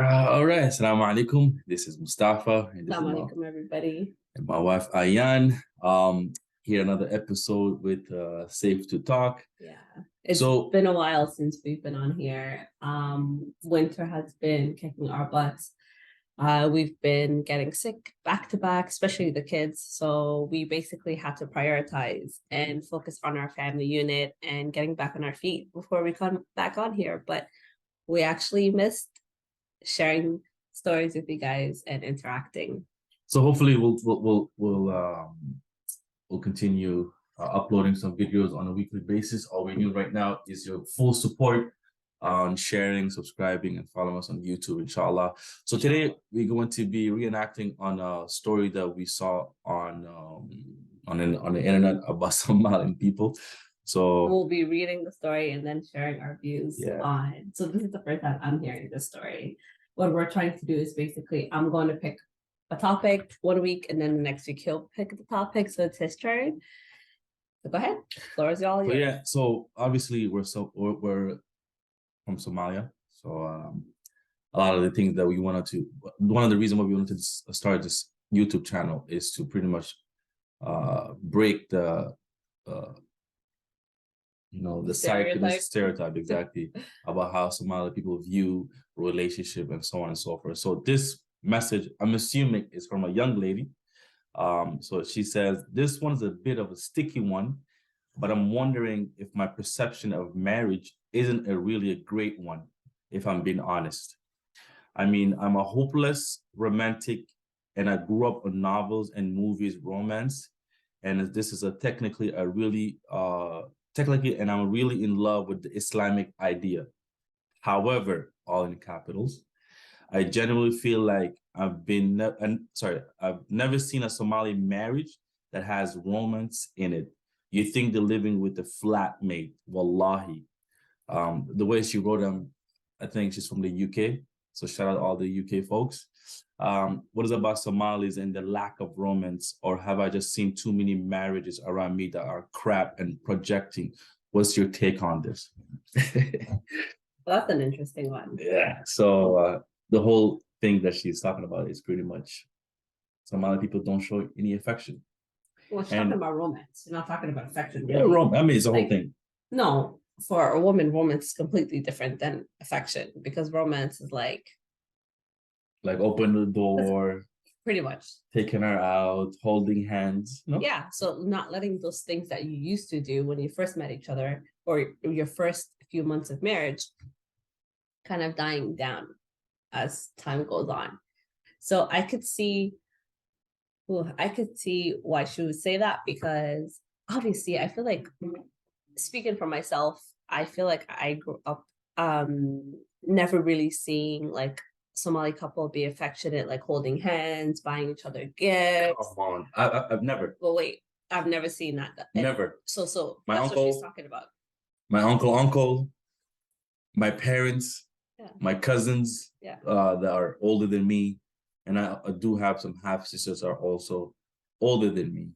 All right, assalamu alaikum. This is Mustafa, and this is Assalamu alaikum, everybody. my wife Ayan. Here another episode with Safe2Talk. Yeah, it's been a while since we've been on here. Winter has been kicking our butts. We've been getting sick back to back, especially the kids. So we basically had to prioritize and focus on our family unit and getting back on our feet before we come back on here. But we actually missed sharing stories with you guys and interacting. So hopefully we'll continue uploading some videos on a weekly basis. All we need right now is your full support on sharing, subscribing, and following us on YouTube, inshallah. So today we're going to be reenacting on a story that we saw on the internet about Somali people. So we'll be reading the story and then sharing our views on. So this is the first time I'm hearing this story. What we're trying to do is basically I'm going to pick a topic one week and then the next week he'll pick the topic. So it's his turn. So go ahead. Floor is all yours. Yeah. So obviously we're from Somalia. So a lot of the things that we wanted to, one of the reasons why we wanted to start this YouTube channel is to pretty much break the stereotype exactly about how Somali people view relationship and so on and so forth. So this message, I'm assuming, is from a young lady. So she says, this one's a bit of a sticky one, but I'm wondering if my perception of marriage isn't really a great one, if I'm being honest. I mean, I'm a hopeless romantic and I grew up on novels and movies, romance. And this is technically, and I'm really in love with the Islamic idea. However, all in capitals, I genuinely feel like I've never seen a Somali marriage that has romance in it. You think they're living with a flatmate, wallahi. The way she wrote them, I think she's from the UK. So shout out all the UK folks. What is it about Somalis and the lack of romance, or have I just seen too many marriages around me that are crap and projecting? What's your take on this? Well, that's an interesting one. Yeah. So the whole thing that she's talking about is pretty much Somali people don't show any affection. Well, she's talking about romance. You're not talking about affection. Really. Yeah, I mean, it's the whole thing. No, for a woman, romance is completely different than affection, because romance is like open the door, pretty much taking her out, holding hands. No? Yeah, so not letting those things that you used to do when you first met each other or your first few months of marriage kind of dying down as time goes on. So I could see why she would say that, because obviously I feel like, speaking for myself, I feel like I grew up never really seeing like Somali couple be affectionate, like holding hands, buying each other gifts. Come on, I've never. Well, wait, I've never seen that. Never. So my that's uncle, what she's talking about. My uncle, my parents, my cousins, that are older than me, and I do have some half sisters are also older than me,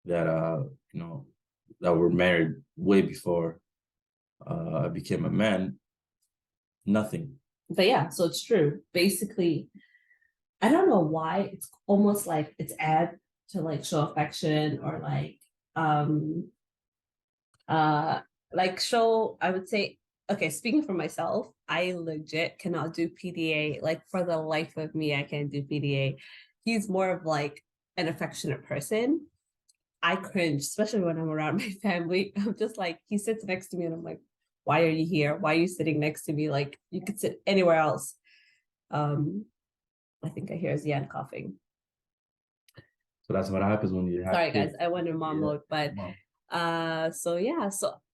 that that were married way before I became a man. Nothing. But yeah, so it's true. Basically, I don't know why it's almost like it's add to like show affection or show, I would say, okay, speaking for myself, I legit cannot do PDA. Like, for the life of me, I can't do PDA. He's more of like an affectionate person. I cringe, especially when I'm around my family. I'm just like, he sits next to me and I'm like, why are you here? Why are you sitting next to me? Like, you could sit anywhere else. I think I hear Zian coughing. So that's what happens when you have Sorry, guys, I went in mom mode, but so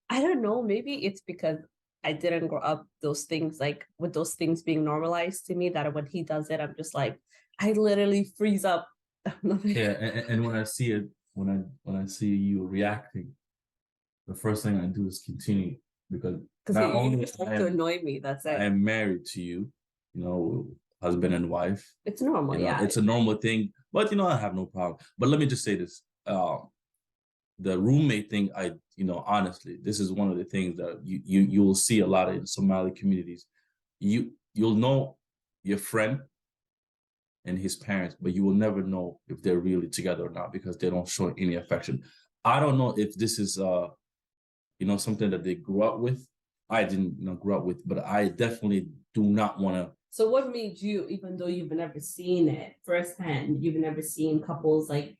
I don't know, maybe it's because I didn't grow up those things, like with those things being normalized to me, that when he does it, I'm just like, I literally freeze up. Yeah, and when I see it, when I see you reacting, the first thing I do is continue, because not only to annoy me, that's it. I am married to you, husband and wife. It's normal, it's a normal thing, but I have no problem. But let me just say this: the roommate thing, honestly, this is one of the things that you will see a lot in Somali communities. You'll know your friend and his parents, but you will never know if they're really together or not because they don't show any affection. I don't know if this is something that they grew up with. I didn't grow up with, but I definitely do not want to. So what made you, even though you've never seen it firsthand, you've never seen couples like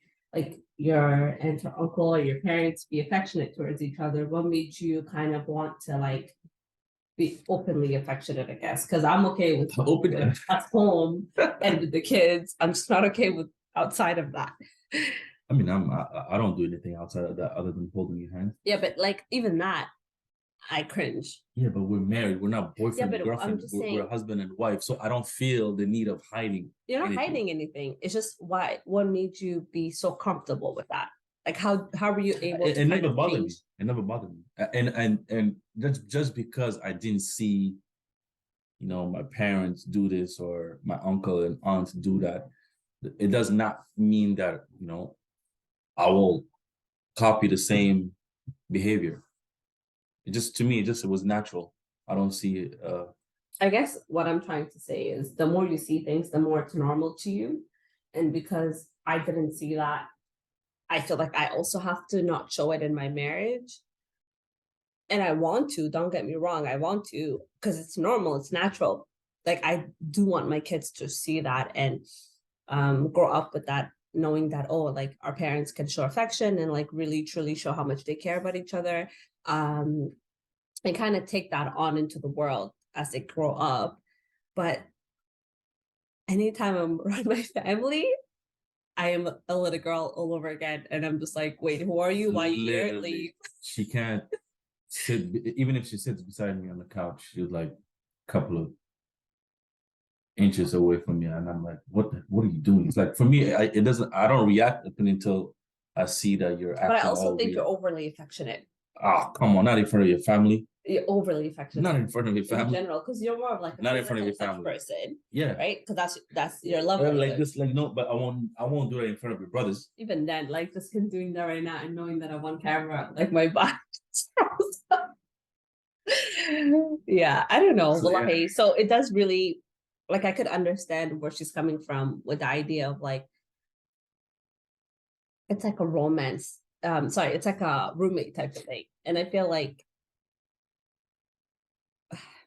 your aunt or uncle or your parents be affectionate towards each other, what made you kind of want to like be openly affectionate, I guess? Because I'm okay with at home and with the kids. I'm just not okay with outside of that. I mean, I don't do anything outside of that other than holding your hand. Yeah, but like even that, I cringe. Yeah, but we're married. We're not boyfriend and girlfriend. Saying, we're husband and wife. So I don't feel the need of hiding. You're not hiding anything. It's just what made you be so comfortable with that? Like how were you able to? It never bothered me. It never bothered me. And that's just because I didn't see, my parents do this or my uncle and aunt do that. It does not mean that, I will copy the same behavior. To me, it was natural. I don't see it. I guess what I'm trying to say is the more you see things, the more it's normal to you. And because I didn't see that, I feel like I also have to not show it in my marriage. And I want to, don't get me wrong, I want to, because it's normal, it's natural. Like I do want my kids to see that and grow up with that, knowing that, oh, like our parents can show affection and like really truly show how much they care about each other. And kind of take that on into the world as they grow up. But anytime I'm around my family, I am a little girl all over again. And I'm just like, wait, who are you? Why are you here? Leave. She can't sit, even if she sits beside me on the couch, she's like a couple of inches away from me. And I'm like, what are you doing? It's like, for me, I don't react until I see that you're acting. But I also think you're overly affectionate. Oh, come on, not in front of your family. You're overly affectionate. Not in front of your family. In general, because you're more of like not in front of your family person. Yeah. Right? Because that's your love. Like this, like no, but I won't do it in front of your brothers. Even then, like just him doing that right now and knowing that I'm on camera, like my body. Yeah, I don't know. So it does really, like I could understand where she's coming from with the idea of like, it's like a romance. It's like a roommate type of thing. And I feel like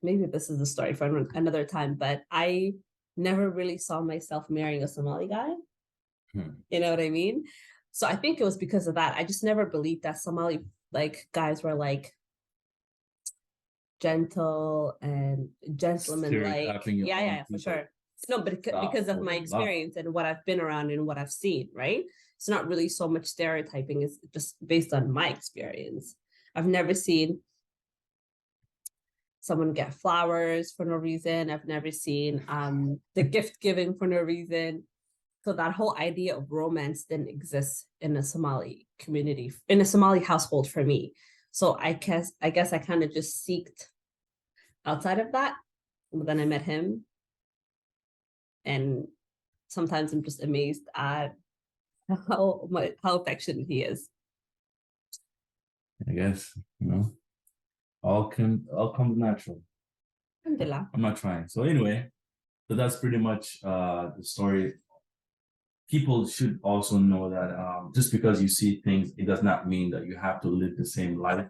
maybe this is the story for another time, but I never really saw myself marrying a Somali guy. You know what I mean? So I think it was because of that. I just never believed that Somali like guys were like gentle and gentleman like. Yeah, for sure. No, but because of my experience and what I've been around and what I've seen, right? It's not really so much stereotyping. It's just based on my experience. I've never seen someone get flowers for no reason. I've never seen the gift giving for no reason. So that whole idea of romance didn't exist in a Somali community, in a Somali household for me. So I guess I kind of just seeked outside of that. But then I met him. And sometimes I'm just amazed at how affectionate he is. I guess, all comes natural. I'm not trying. So anyway, so that's pretty much the story. People should also know that just because you see things, it does not mean that you have to live the same life.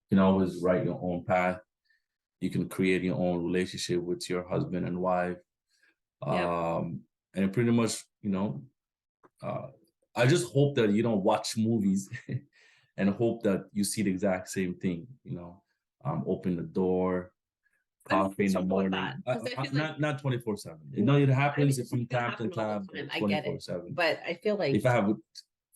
You can always write your own path. You can create your own relationship with your husband and wife. And pretty much, I just hope that you don't watch movies and hope that you see the exact same thing, open the door, coffee in the morning. Not 24/7. It happens from time to time, 24/7. But I feel like if I have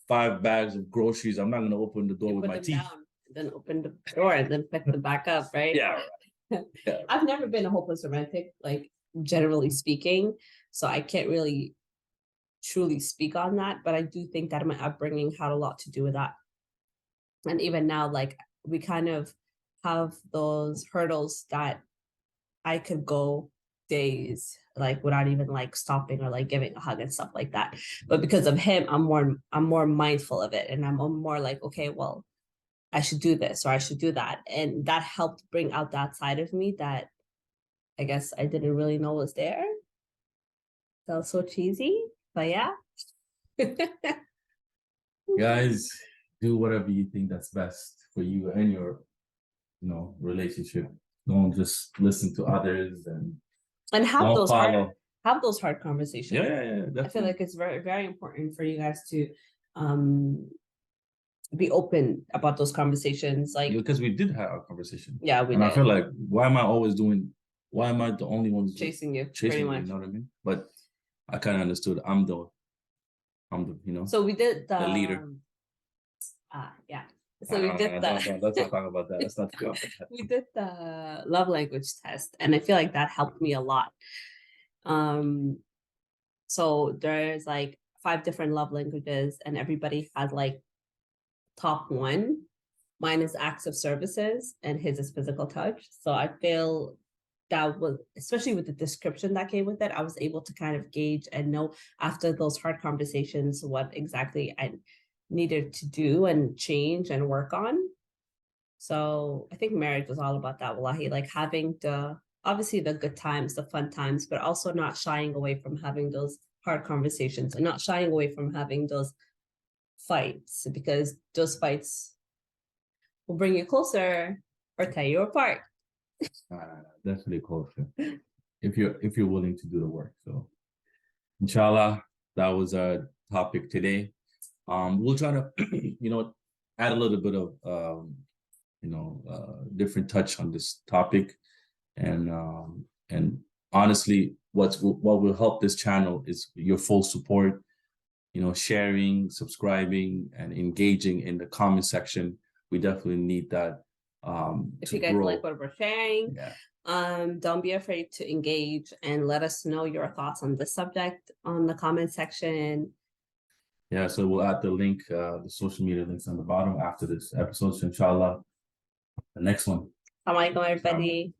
5 bags of groceries, I'm not going to open the door with my teeth. Then open the door and then pick them back up, right? Yeah. I've never been a hopeless romantic, like generally speaking, so I can't really truly speak on that, but I do think that my upbringing had a lot to do with that. And even now, like we kind of have those hurdles that I could go days like without even like stopping or like giving a hug and stuff like that. But because of him, I'm more mindful of it, and I'm more like, okay, well, I should do this or I should do that, and that helped bring out that side of me that I guess I didn't really know was there. That was so cheesy, but yeah. Guys, do whatever you think that's best for you and your, relationship. Don't just listen to others and have don't those follow. hard conversations. Yeah, I feel like it's very, very important for you guys to be open about those conversations. Like, because we did have a conversation. Yeah, we and did. I feel like, why am I the only one Chasing you, chasing pretty you, much. you know what I mean? But I kind of understood. I'm the So we did the leader. Yeah. So we did let's not talk about that. Let's not talk about that. We did the love language test, and I feel like that helped me a lot. So there's like 5 different love languages, and everybody has like top 1. Mine is acts of services, and his is physical touch. So I feel that was, especially with the description that came with it, I was able to kind of gauge and know after those hard conversations what exactly I needed to do and change and work on. So I think marriage was all about that, wallahi, like having obviously the good times, the fun times, but also not shying away from having those hard conversations and not shying away from having those fights, because those fights will bring you closer or tear you apart. Definitely closer if you're willing to do the work. So inshallah, that was our topic today. We'll try to add a little bit of different touch on this topic, and honestly, what will help this channel is your full support, sharing, subscribing, and engaging in the comment section. We definitely need that. If you guys like what we're sharing, don't be afraid to engage and let us know your thoughts on the subject on the comment section. Yeah, so we'll add the link, the social media links on the bottom after this episode. So inshallah, the next one. Assalamu alaikum, everybody.